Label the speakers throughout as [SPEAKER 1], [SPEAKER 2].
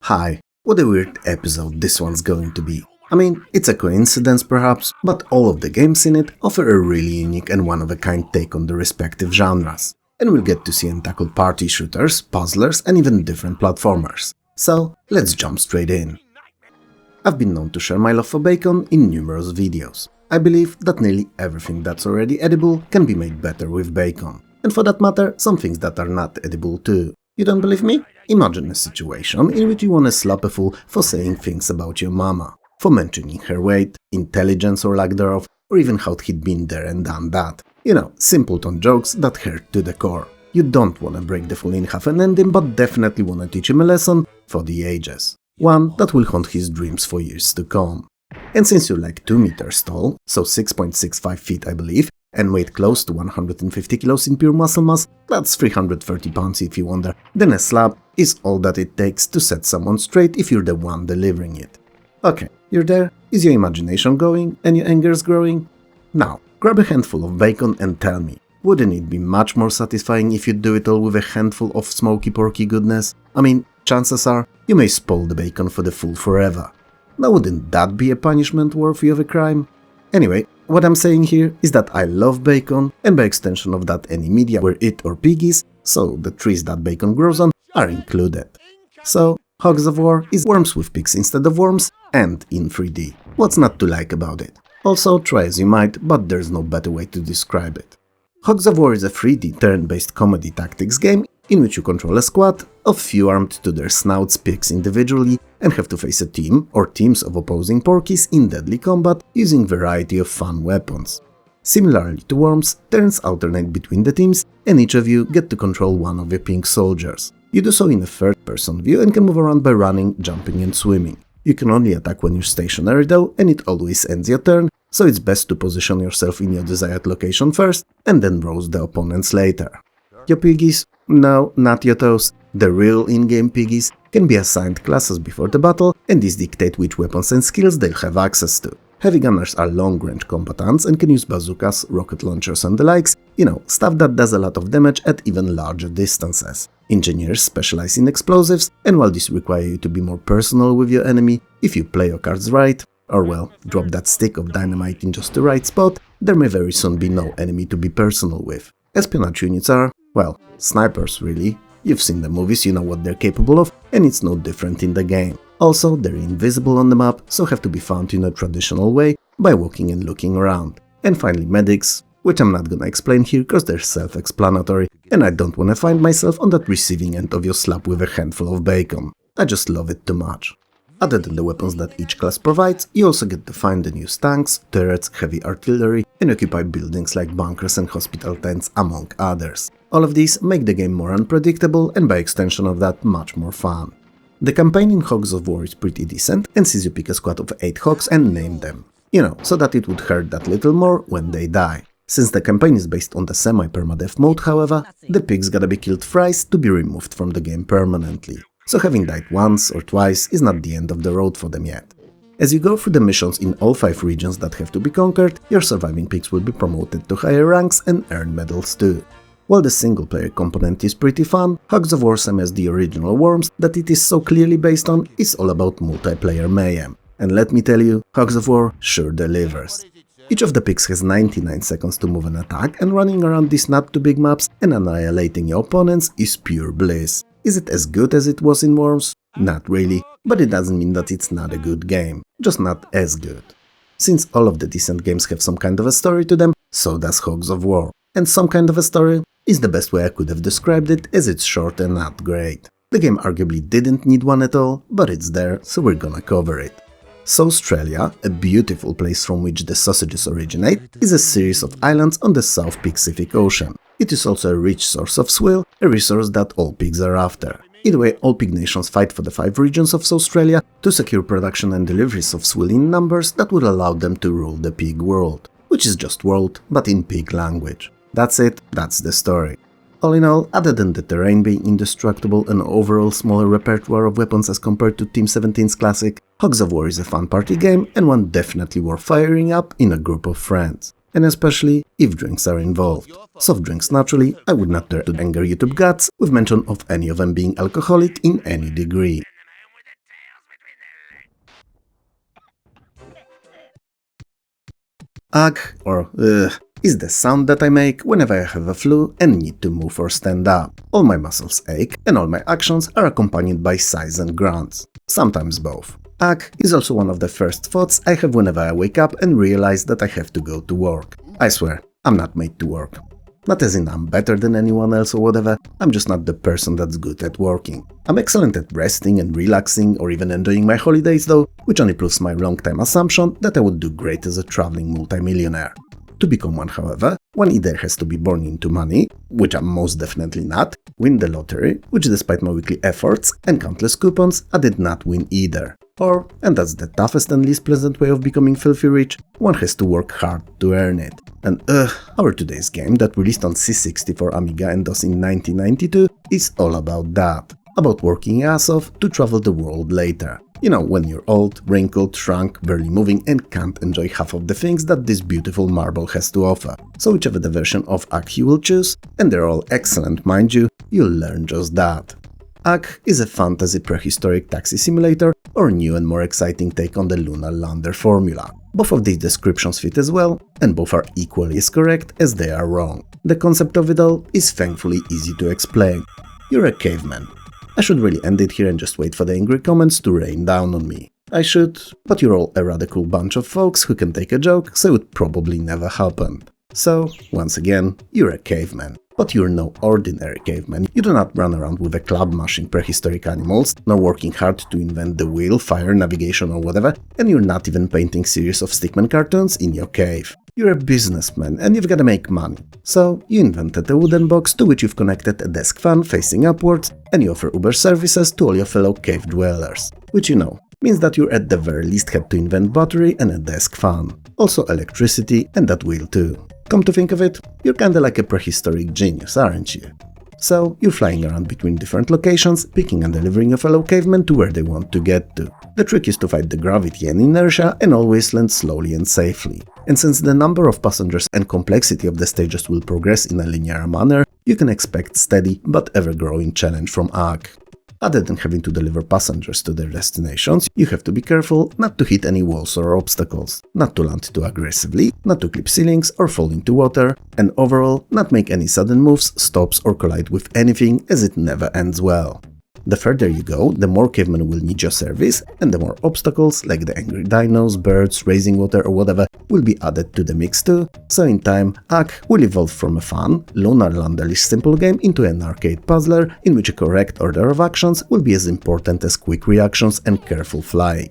[SPEAKER 1] Hi, what a weird episode this one's going to be. I mean, it's a coincidence perhaps, but all of the games in it offer a really unique and one-of-a-kind take on the respective genres. And we'll get to see and tackle party shooters, puzzlers, and even different platformers. So, let's jump straight in. I've been known to share my love for bacon in numerous videos. I believe that nearly everything that's already edible can be made better with bacon. And for that matter, some things that are not edible too. You don't believe me? Imagine a situation in which you want to slap a fool for saying things about your mama, for mentioning her weight, intelligence or lack thereof, or even how he'd been there and done that. You know, simpleton jokes that hurt to the core. You don't want to break the fool in half and end him, but definitely want to teach him a lesson for the ages. One that will haunt his dreams for years to come. And since you're like 2 meters tall, so 6.65 feet I believe, and weight close to 150 kilos in pure muscle mass, that's 330 pounds if you wonder, then a slap is all that it takes to set someone straight if you're the one delivering it. Okay, you're there? Is your imagination going and your anger's growing? Now, grab a handful of bacon and tell me, wouldn't it be much more satisfying if you do it all with a handful of smoky porky goodness? I mean, chances are, you may spoil the bacon for the fool forever. Now wouldn't that be a punishment worthy of a crime? Anyway, what I'm saying here is that I love bacon, and by extension of that any media where it or piggies, so the trees that bacon grows on, are included. So, Hogs of War is worms with pigs instead of worms, and in 3D. What's not to like about it? Also, try as you might, but there's no better way to describe it. Hogs of War is a 3D turn-based comedy tactics game in which you control a squad of few armed to their snouts pigs individually and have to face a team or teams of opposing porkies in deadly combat using variety of fun weapons. Similarly to Worms, turns alternate between the teams and each of you get to control one of your pink soldiers. You do so in a third-person view and can move around by running, jumping and swimming. You can only attack when you're stationary though, and it always ends your turn, so it's best to position yourself in your desired location first and then roast the opponents later. Your piggies? No, not your toes. The real in-game piggies can be assigned classes before the battle, and these dictate which weapons and skills they'll have access to. Heavy gunners are long-range combatants and can use bazookas, rocket launchers and the likes, you know, stuff that does a lot of damage at even larger distances. Engineers specialize in explosives, and while these require you to be more personal with your enemy, if you play your cards right, or well, drop that stick of dynamite in just the right spot, there may very soon be no enemy to be personal with. Espionage units are, well, snipers really. You've seen the movies, you know what they're capable of, and it's no different in the game. Also, they're invisible on the map, so have to be found in a traditional way by walking and looking around. And finally medics, which I'm not gonna explain here cause they're self-explanatory, and I don't wanna find myself on that receiving end of your slap with a handful of bacon. I just love it too much. Other than the weapons that each class provides, you also get to find and use tanks, turrets, heavy artillery, and occupy buildings like bunkers and hospital tents, among others. All of these make the game more unpredictable and by extension of that much more fun. The campaign in Hogs of War is pretty decent and sees you pick a squad of 8 hogs and name them. You know, so that it would hurt that little more when they die. Since the campaign is based on the semi-permadeath mode, however, the pigs gotta be killed thrice to be removed from the game permanently. So having died once or twice is not the end of the road for them yet. As you go through the missions in all 5 regions that have to be conquered, your surviving pigs will be promoted to higher ranks and earn medals too. While the single-player component is pretty fun, Hogs of War, same as the original Worms that it is so clearly based on, is all about multiplayer mayhem. And let me tell you, Hogs of War sure delivers. Each of the pigs has 99 seconds to move and attack, and running around these not too big maps and annihilating your opponents is pure bliss. Is it as good as it was in Worms? Not really, but it doesn't mean that it's not a good game, just not as good. Since all of the decent games have some kind of a story to them, so does Hogs of War. And some kind of a story is the best way I could have described it, as it's short and not great. The game arguably didn't need one at all, but it's there, so we're gonna cover it. Australia, a beautiful place from which the sausages originate, is a series of islands on the South Pacific Ocean. It is also a rich source of swill, a resource that all pigs are after. Either way, all pig nations fight for the 5 regions of Australia to secure production and deliveries of swill in numbers that would allow them to rule the pig world. Which is just world, but in pig language. That's it, that's the story. All in all, other than the terrain being indestructible and overall smaller repertoire of weapons as compared to Team 17's classic, Hogs of War is a fun party game and one definitely worth firing up in a group of friends. And especially if drinks are involved. Soft drinks naturally, I would not dare to anger YouTube gods with mention of any of them being alcoholic in any degree. Ugh, or is the sound that I make whenever I have a flu and need to move or stand up. All my muscles ache and all my actions are accompanied by sighs and grunts. Sometimes both. Ugh is also one of the first thoughts I have whenever I wake up and realize that I have to go to work. I swear, I'm not made to work. Not as in I'm better than anyone else or whatever, I'm just not the person that's good at working. I'm excellent at resting and relaxing or even enjoying my holidays though, which only proves my long-time assumption that I would do great as a traveling multimillionaire. To become one, however, one either has to be born into money, which I'm most definitely not, win the lottery, which despite my weekly efforts and countless coupons, I did not win either. Or, and that's the toughest and least pleasant way of becoming filthy rich, one has to work hard to earn it. And our today's game that released on C60 for Amiga and DOS in 1992 is all about that. About working your ass off to travel the world later. You know, when you're old, wrinkled, shrunk, barely moving and can't enjoy half of the things that this beautiful marble has to offer. So whichever the version of Ugh you will choose, and they're all excellent mind you, you'll learn just that. Ugh is a fantasy prehistoric taxi simulator or new and more exciting take on the lunar lander formula. Both of these descriptions fit as well, and both are equally as correct as they are wrong. The concept of it all is thankfully easy to explain. You're a caveman. I should really end it here and just wait for the angry comments to rain down on me. I should, but you're all a rather cool bunch of folks who can take a joke, so it probably never happened. So, once again, you're a caveman. But you're no ordinary caveman. You do not run around with a club mashing prehistoric animals, nor working hard to invent the wheel, fire, navigation or whatever, and you're not even painting series of stickman cartoons in your cave. You're a businessman and you've gotta make money. So, you invented a wooden box to which you've connected a desk fan facing upwards, and you offer Uber services to all your fellow cave dwellers. Which, you know, means that you at the very least had to invent battery and a desk fan. Also electricity and that wheel too. Come to think of it, you're kinda like a prehistoric genius, aren't you? So, you're flying around between different locations, picking and delivering your fellow cavemen to where they want to get to. The trick is to fight the gravity and inertia and always land slowly and safely. And since the number of passengers and complexity of the stages will progress in a linear manner, you can expect steady but ever-growing challenge from Ugh. Other than having to deliver passengers to their destinations, you have to be careful not to hit any walls or obstacles, not to land too aggressively, not to clip ceilings or fall into water, and overall, not make any sudden moves, stops or collide with anything, as it never ends well. The further you go, the more cavemen will need your service, and the more obstacles, like the angry dinos, birds, raising water or whatever, will be added to the mix too, so in time, Ugh will evolve from a fun, lunar landerish simple game into an arcade puzzler in which a correct order of actions will be as important as quick reactions and careful flying.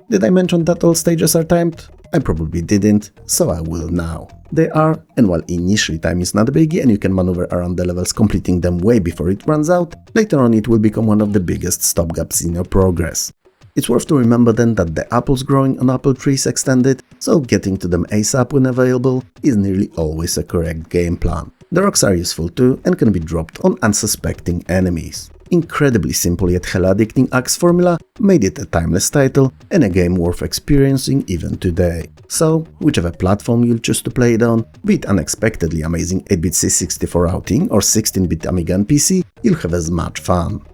[SPEAKER 1] Did I mention that all stages are timed? I probably didn't, so I will now. They are, and while initially time is not a biggie and you can maneuver around the levels completing them way before it runs out, later on it will become one of the biggest stopgaps in your progress. It's worth to remember then that the apples growing on apple trees extended, so getting to them ASAP when available is nearly always a correct game plan. The rocks are useful too and can be dropped on unsuspecting enemies. Incredibly simple yet hell addicting Ugh's formula made it a timeless title and a game worth experiencing even today. So, whichever platform you'll choose to play it on, be it unexpectedly amazing 8-bit C64 outing or 16-bit Amiga and PC, you'll have as much fun.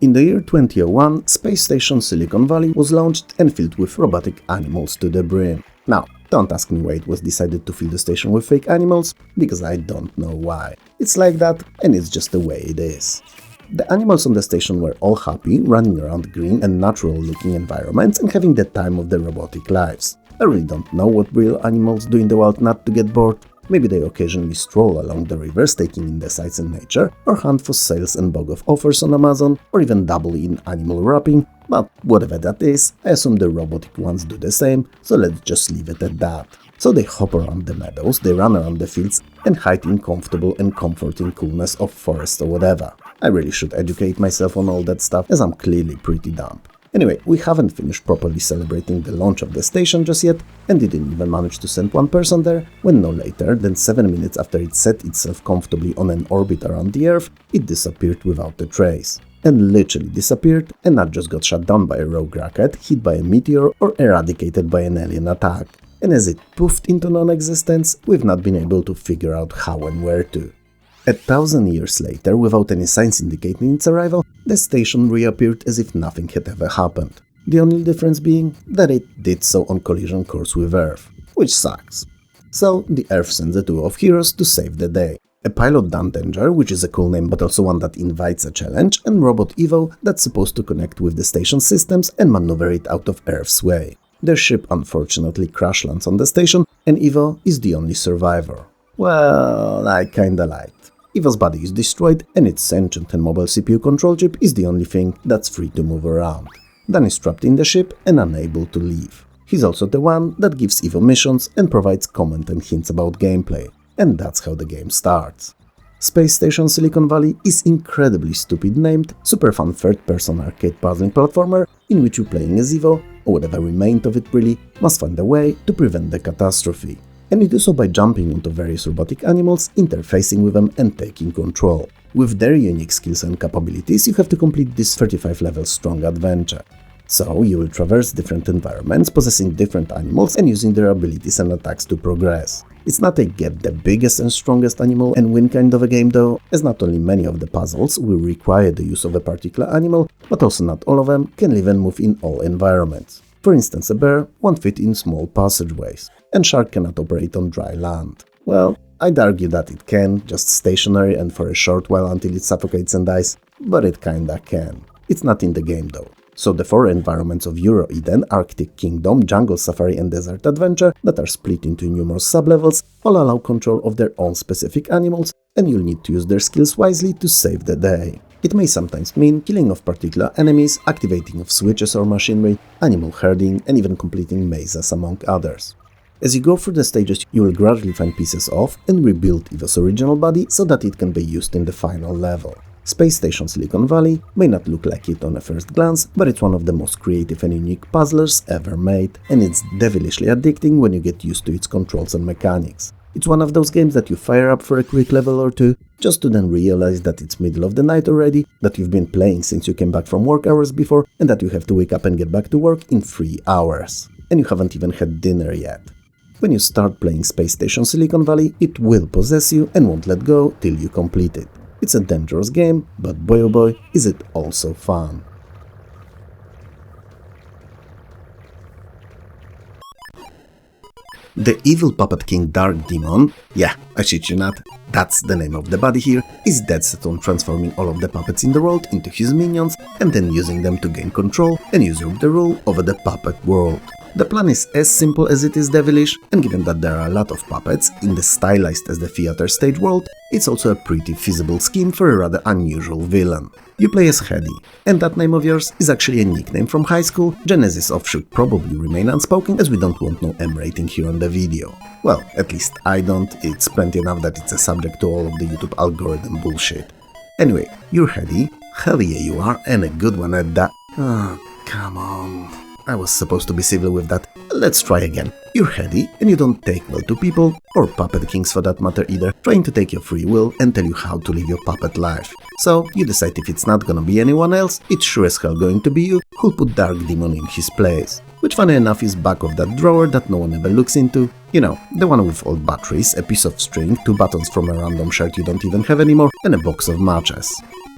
[SPEAKER 1] In the year 2001, Space Station Silicon Valley was launched and filled with robotic animals to the brim. Now, don't ask me why it was decided to fill the station with fake animals, because I don't know why. It's like that, and it's just the way it is. The animals on the station were all happy, running around green and natural-looking environments and having the time of their robotic lives. I really don't know what real animals do in the wild not to get bored. Maybe they occasionally stroll along the rivers, taking in the sights and nature, or hunt for sales and bog of offers on Amazon, or even dabble in animal wrapping, but whatever that is, I assume the robotic ones do the same, so let's just leave it at that. So they hop around the meadows, they run around the fields, and hide in comfortable and comforting coolness of forests or whatever. I really should educate myself on all that stuff, as I'm clearly pretty dumb. Anyway, we haven't finished properly celebrating the launch of the station just yet, and didn't even manage to send one person there, when no later than 7 minutes after it set itself comfortably on an orbit around the Earth, it disappeared without a trace. And literally disappeared, and not just got shut down by a rogue rocket, hit by a meteor, or eradicated by an alien attack. And as it poofed into non-existence, we've not been able to figure out how and where to. 1,000 years later, without any signs indicating its arrival, the station reappeared as if nothing had ever happened. The only difference being that it did so on collision course with Earth, which sucks. So, the Earth sends a duo of heroes to save the day. A pilot Dan Danger, which is a cool name but also one that invites a challenge, and Robot Evo that's supposed to connect with the station systems and maneuver it out of Earth's way. Their ship unfortunately crash lands on the station, and Evo is the only survivor. Well, I kinda lied. Evo's body is destroyed, and its sentient and mobile CPU control chip is the only thing that's free to move around. Dan is trapped in the ship and unable to leave. He's also the one that gives Evo missions and provides comment and hints about gameplay. And that's how the game starts. Space Station Silicon Valley is incredibly stupid named, super fun third-person arcade puzzling platformer in which you playing as Evo, or whatever remained of it really, must find a way to prevent the catastrophe. And you do so by jumping onto various robotic animals, interfacing with them and taking control. With their unique skills and capabilities, you have to complete this 35 level strong adventure. So you will traverse different environments, possessing different animals and using their abilities and attacks to progress. It's not a get the biggest and strongest animal and win kind of a game though, as not only many of the puzzles will require the use of a particular animal, but also not all of them can live and move in all environments. For instance, a bear won't fit in small passageways, and shark cannot operate on dry land. Well, I'd argue that it can, just stationary and for a short while until it suffocates and dies, but it kinda can. It's not in the game though. So the 4 environments of Euro Eden, Arctic Kingdom, Jungle Safari and Desert Adventure that are split into numerous sublevels all allow control of their own specific animals, and you'll need to use their skills wisely to save the day. It may sometimes mean killing of particular enemies, activating of switches or machinery, animal herding and even completing mazes among others. As you go through the stages, you will gradually find pieces of and rebuild Evo's original body so that it can be used in the final level. Space Station Silicon Valley may not look like it on a first glance, but it's one of the most creative and unique puzzlers ever made, and it's devilishly addicting when you get used to its controls and mechanics. It's one of those games that you fire up for a quick level or two, just to then realize that it's middle of the night already, that you've been playing since you came back from work hours before, and that you have to wake up and get back to work in 3 hours. And you haven't even had dinner yet. When you start playing Space Station Silicon Valley, it will possess you and won't let go till you complete it. It's a dangerous game, but boy oh boy, is it also fun. The evil puppet king Dark Demon, yeah, I shit you not, that's the name of the body here, is dead set on transforming all of the puppets in the world into his minions and then using them to gain control and usurp the rule over the puppet world. The plan is as simple as it is devilish, and given that there are a lot of puppets in the stylized as the theater stage world, it's also a pretty feasible scheme for a rather unusual villain. You play as Headdy, and that name of yours is actually a nickname from high school, Genesis of should probably remain unspoken as we don't want no M rating here on the video. Well, at least I don't, it's plenty enough that it's a subject to all of the YouTube algorithm bullshit. Anyway, you're Headdy, hell yeah you are, and a good one at that. Oh, come on. I was supposed to be civil with that. Let's try again. You're Headdy, and you don't take well to people, or puppet kings for that matter either, trying to take your free will and tell you how to live your puppet life. So you decide if it's not gonna be anyone else, it's sure as hell going to be you who'll put Dark Demon in his place. Which funny enough is back of that drawer that no one ever looks into. You know, the one with old batteries, a piece of string, 2 buttons from a random shirt you don't even have anymore, and a box of matches.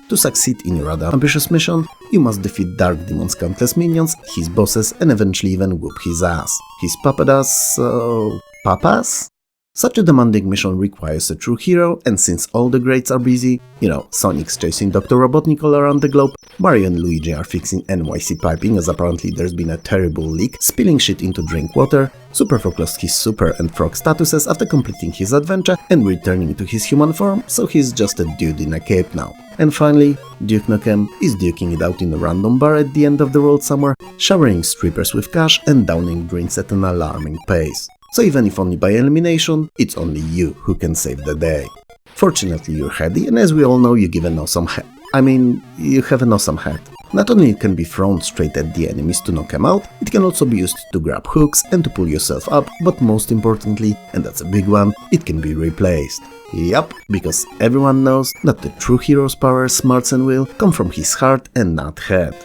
[SPEAKER 1] To succeed in your rather ambitious mission, you must defeat Dark Demon's countless minions, his bosses, and eventually even whoop his ass. His puppet ass, so... papas? Such a demanding mission requires a true hero, and since all the greats are busy, you know, Sonic's chasing Dr. Robotnik all around the globe, Mario and Luigi are fixing NYC piping as apparently there's been a terrible leak, spilling shit into drink water, Super Frog lost his Super and Frog statuses after completing his adventure and returning to his human form, so he's just a dude in a cape now. And finally, Duke Nukem is duking it out in a random bar at the end of the world somewhere, showering strippers with cash and downing drinks at an alarming pace. So even if only by elimination, it's only you who can save the day. Fortunately you're Headdy, and as we all know you give an awesome head. You have an awesome head. Not only it can be thrown straight at the enemies to knock them out, it can also be used to grab hooks and to pull yourself up, but most importantly, and that's a big one, it can be replaced. Yup, because everyone knows that the true hero's power, smarts and will come from his heart and not head.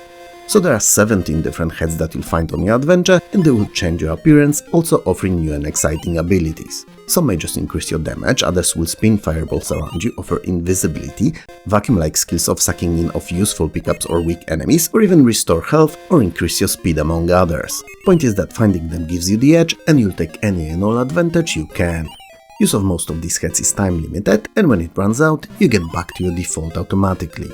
[SPEAKER 1] So there are 17 different heads that you'll find on your adventure, and they will change your appearance, also offering new and exciting abilities. Some may just increase your damage, others will spin fireballs around you, offer invisibility, vacuum-like skills of sucking in of useful pickups or weak enemies, or even restore health or increase your speed among others. Point is that finding them gives you the edge, and you'll take any and all advantage you can. Use of most of these heads is time limited, and when it runs out, you get back to your default automatically.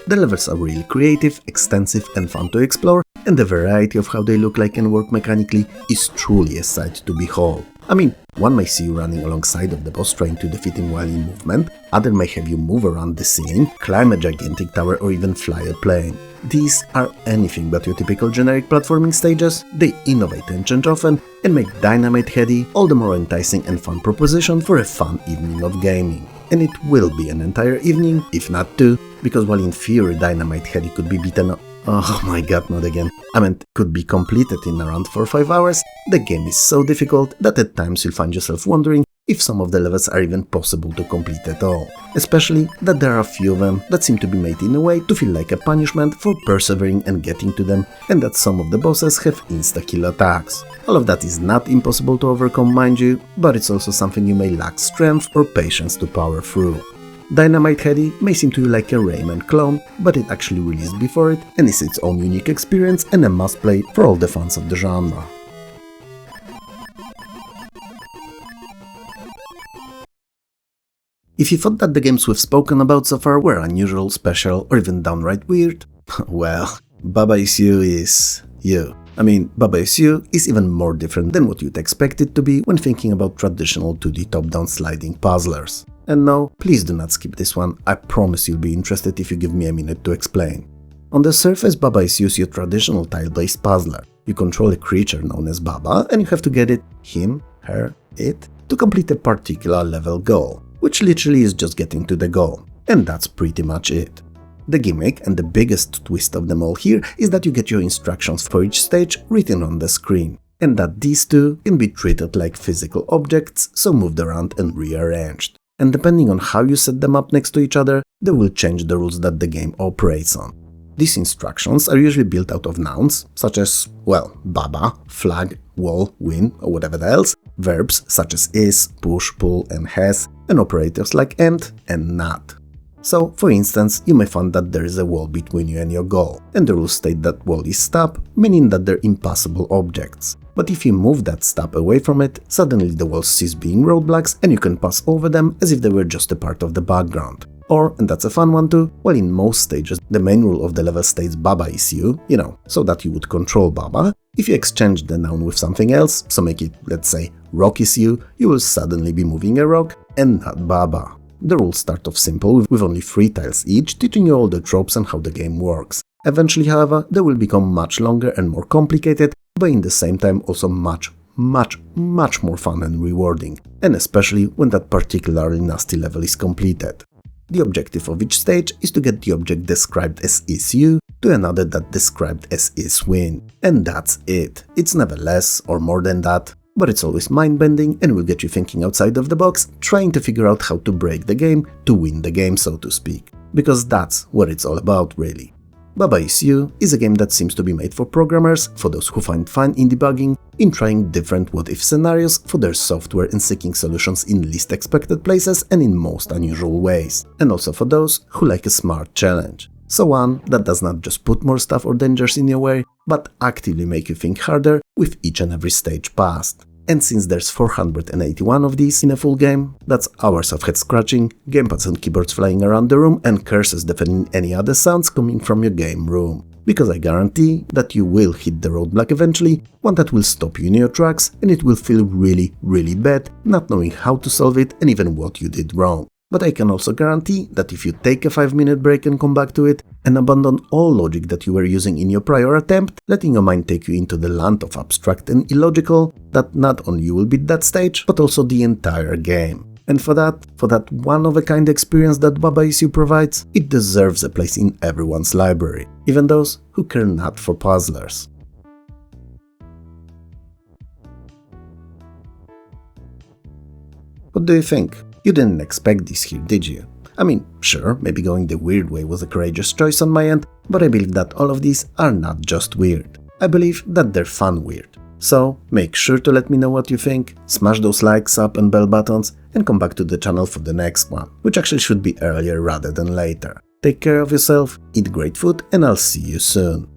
[SPEAKER 1] The levels are really creative, extensive and fun to explore, and the variety of how they look like and work mechanically is truly a sight to behold. I mean, one may see you running alongside of the boss trying to defeat him while in movement, other may have you move around the ceiling, climb a gigantic tower or even fly a plane. These are anything but your typical generic platforming stages, they innovate and change often, and make Dynamite Headdy all the more enticing and fun proposition for a fun evening of gaming. And it will be an entire evening, if not two, because while in theory Dynamite Headdy could be beaten up, oh my god, not again. I meant could be completed in around 4 or 5 hours, the game is so difficult that at times you'll find yourself wondering if some of the levels are even possible to complete at all. Especially that there are a few of them that seem to be made in a way to feel like a punishment for persevering and getting to them, and that some of the bosses have insta-kill attacks. All of that is not impossible to overcome, mind you, but it's also something you may lack strength or patience to power through. Dynamite Headdy may seem to you like a Rayman clone, but it actually released before it and is its own unique experience and a must-play for all the fans of the genre. If you thought that the games we've spoken about so far were unusual, special, or even downright weird, well, Baba Is You is you. I mean, Baba Is You is even more different than what you'd expect it to be when thinking about traditional 2D top-down sliding puzzlers. And no, please do not skip this one, I promise you'll be interested if you give me a minute to explain. On the surface, Baba Is You is your traditional tile-based puzzler. You control a creature known as Baba, and you have to get it, him, her, it, to complete a particular level goal, which literally is just getting to the goal. And that's pretty much it. The gimmick and the biggest twist of them all here is that you get your instructions for each stage written on the screen, and that these two can be treated like physical objects, so moved around and rearranged. And depending on how you set them up next to each other, they will change the rules that the game operates on. These instructions are usually built out of nouns, such as, well, Baba, flag, wall, win, or whatever else, verbs such as is, push, pull, and has, and operators like and not. So, for instance, you may find that there is a wall between you and your goal, and the rules state that wall is stop, meaning that they're impassable objects. But if you move that stop away from it, suddenly the walls cease being roadblocks and you can pass over them as if they were just a part of the background. Or, and that's a fun one too, while in most stages the main rule of the level states Baba is you, so that you would control Baba, if you exchange the noun with something else, so make it, let's say, rock is you will suddenly be moving a rock and not Baba. The rules start off simple, with only 3 tiles each, teaching you all the tropes and how the game works. Eventually, however, they will become much longer and more complicated, but in the same time also much more fun and rewarding, and especially when that particularly nasty level is completed. The objective of each stage is to get the object described as is you to another that described as is win. And that's it. It's never less or more than that, but it's always mind-bending and will get you thinking outside of the box, trying to figure out how to break the game to win the game, so to speak. Because that's what it's all about, really. Baba Is You is a game that seems to be made for programmers, for those who find fun in debugging, in trying different what-if scenarios for their software and seeking solutions in least expected places and in most unusual ways, and also for those who like a smart challenge. So one that does not just put more stuff or dangers in your way, but actively make you think harder with each and every stage passed. And since there's 481 of these in a full game, that's hours of head scratching, gamepads and keyboards flying around the room, and curses deafening any other sounds coming from your game room. Because I guarantee that you will hit the roadblock eventually, one that will stop you in your tracks, and it will feel really bad not knowing how to solve it and even what you did wrong. But I can also guarantee that if you take a 5-minute break and come back to it, and abandon all logic that you were using in your prior attempt, letting your mind take you into the land of abstract and illogical, that not only you will beat that stage, but also the entire game. And for that one-of-a-kind experience that Baba Is You provides, it deserves a place in everyone's library, even those who care not for puzzlers. What do you think? You didn't expect this here, did you? I mean, sure, maybe going the weird way was a courageous choice on my end, but I believe that all of these are not just weird. I believe that they're fun weird. So make sure to let me know what you think, smash those likes up and bell buttons, and come back to the channel for the next one, which actually should be earlier rather than later. Take care of yourself, eat great food, and I'll see you soon.